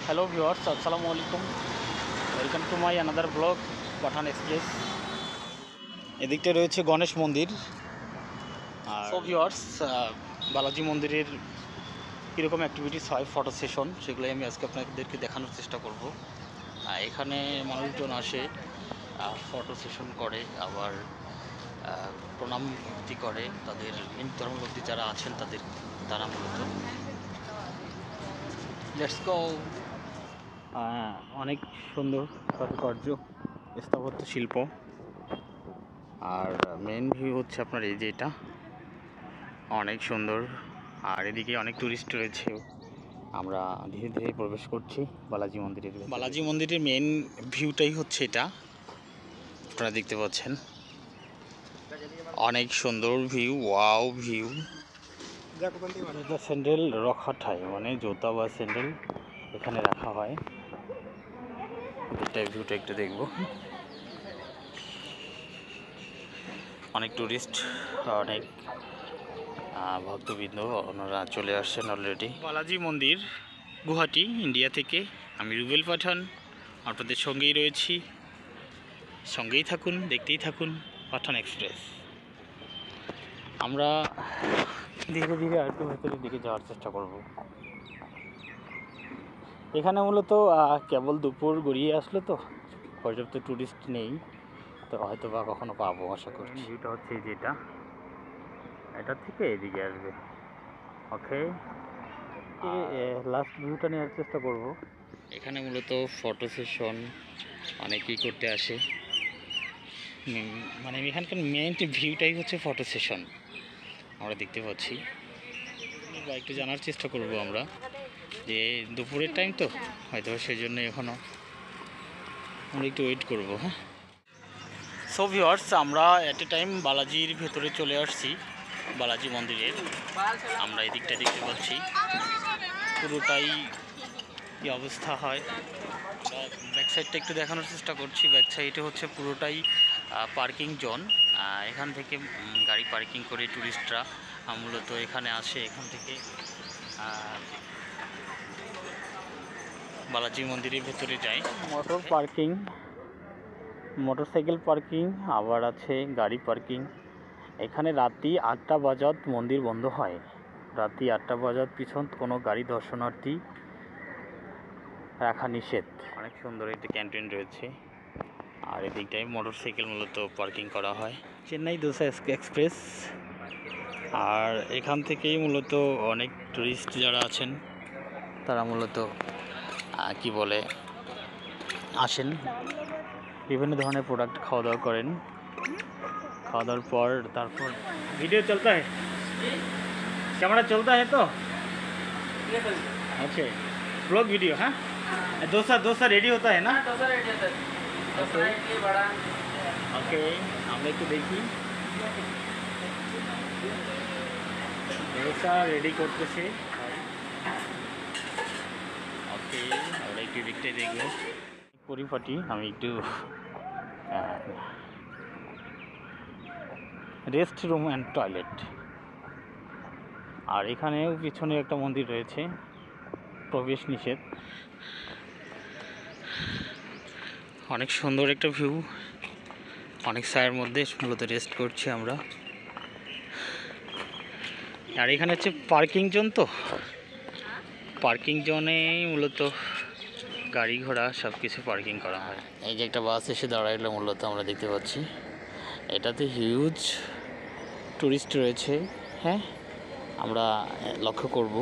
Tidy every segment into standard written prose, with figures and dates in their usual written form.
Hello viewers, अस्सलाम वालेकुम। Welcome to my another blog Pathan Express. এদিকটা রয়েছে গণেশ মন্দির। আর সো ভিউয়ার্স, বালাজি মন্দিরের কীরকম অ্যাক্টিভিটিস হয়, ফটো সেশন, সেগুলোই আমি আজকে আপনাদেরকে দেখানোর চেষ্টা করব। এখানে মানুষজন আসে, ফটো সেশন করে, আবার প্রণাম ভক্তি করে তাদের হিন্দু ধর্মাবলম্বী যারা আছেন তারা মূলত। Let's go. অনেক সুন্দর কারুকার্য, স্থাপত্য শিল্প। আর মেন ভিউ হচ্ছে আপনার এই যে এটা অনেক সুন্দর। আর এদিকে অনেক টুরিস্ট রয়েছে। আমরা ধীরে ধীরে প্রবেশ করছি বালাজি মন্দিরের মেন ভিউটাই হচ্ছে এটা, আপনারা দেখতে পাচ্ছেন। অনেক সুন্দর ভিউ, ওয়াও ভিউ। স্যান্ডেল রাখা ঠাই, মানে জুতা বা স্যান্ডেল এখানে রাখা হয়। ভিউটা একটু দেখবো। অনেক টুরিস্ট, অনেক ভক্তবৃন্দ ওনারা চলে আসছেন অলরেডি। বালাজি মন্দির, গুয়াহাটি, ইন্ডিয়া থেকে আমি রুবেল পাঠান আপনাদের সঙ্গেই রয়েছি। সঙ্গেই থাকুন, দেখতেই থাকুন পাঠান এক্সপ্রেস। আমরা ধীরে ধীরে আর একটু ভেতরের দিকে যাওয়ার চেষ্টা করব। এখানে মূলত কেবল দুপুর গড়িয়ে আসলো তো, পর্যাপ্ত টুরিস্ট নেই, তো হয়তো বা কখনো পাবো আশা করছি। ভিউটা হচ্ছে যেটা, এটা থেকে এদিকে আসবে। ওকে, লাস্ট ভিউটা নেওয়ার চেষ্টা করব। এখানে মূলত ফটো সেশন অনেকেই করতে আসে। মানে এখানকার মেইন ভিউটাই হচ্ছে ফটো সেশন, আমরা দেখতে পাচ্ছি। বা একটু জানার চেষ্টা করব আমরা, যে দুপুরের টাইম তো হয়তো সেই জন্য এখনও আমরা একটু ওয়েট করব। হ্যাঁ, সো ভিউয়ার্স, আমরা অ্যাট এ টাইম বালাজির ভেতরে চলে আসছি, বালাজি মন্দিরের। আমরা এই দিকটা দেখতে পাচ্ছি পুরোটাই কী অবস্থা হয়। আমরা ব্যাক সাইডটা একটু দেখানোর চেষ্টা করছি। ব্যাক সাইডে হচ্ছে পুরোটাই পার্কিং জোন। এখান থেকে গাড়ি পার্কিং করে ট্যুরিস্টরা মূলত এখানে আসে। এখান থেকে বালাজি মন্দিরের ভেতরে যায়। মোটরসাইকেল পার্কিং, আবার আছে গাড়ি পার্কিং। এখানে রাত্রি 8টা বাজাত মন্দির বন্ধ হয়। রাত্রি 8টা বাজাত পিছন কোনো গাড়ি দর্শনার্থী রাখা নিষেধ। অনেক সুন্দর একটি ক্যান্টিন রয়েছে। আর এদিকটায় মোটরসাইকেল মূলত পার্কিং করা হয়। চেন্নাই দোসা এক্সপ্রেস। আর এখান থেকেই মূলত অনেক টুরিস্ট যারা আছেন তারা মূলত কি বলে আসেন, বিভিন্ন ধরনের প্রোডাক্ট খাওয়া দাওয়া করেন। খাওয়া দাওয়ার পর তারপর ভিডিও চলতা है, कैमरा चलता है तो अच्छा ब्लॉग वीडियो। हाँ, डोसा रेडी होता है ना? डोसा रेडी होता है। ओके, আমরা একটু দেখি ডোসা রেডি করতেছে। ওকে, আমরা একটু দিকটাই দেখবো পরিপাটি। আমি একটু রেস্ট রুম অ্যান্ড টয়লেট। আর এখানেও পিছনে একটা মন্দির রয়েছে, প্রবেশ নিষেধ। অনেক সুন্দর একটা ভিউ, অনেক ছায়ার মধ্যে মূলত রেস্ট করছি আমরা। আর এখানে হচ্ছে পার্কিং জোন, তো পার্কিং জোনে মূলত গাড়ি ঘোড়া সব কিছু পার্কিং করা হয়। এই যে একটা বাস এসে দাঁড়াইলো মূলত আমরা দেখতে পাচ্ছি। এটাতে হিউজ টুরিস্ট রয়েছে। হ্যাঁ, আমরা লক্ষ্য করব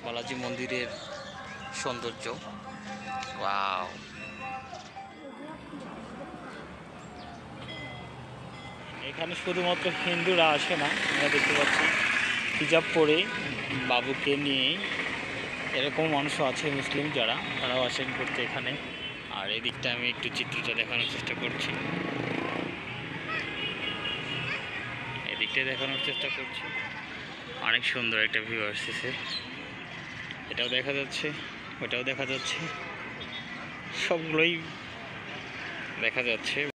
বালাজি মন্দিরের সৌন্দর্য। ওয়াও, এখানে শুধুমাত্র হিন্দুরা আসে না, আমরা দেখতে পাচ্ছি হিজাব পরে বাবুকে নিয়ে এরকম মানুষও আছে, মুসলিম যারা, তারাও আসেন ঘুরতে এখানে। আর এই দিকটা আমি একটু চিত্রটা দেখানোর চেষ্টা করছি, এদিকটা দেখানোর চেষ্টা করছি। অনেক সুন্দর একটা ভিউ আসতেছে, এটাও দেখা যাচ্ছে, ওটাও দেখা যাচ্ছে, সবগুলোই দেখা যাচ্ছে।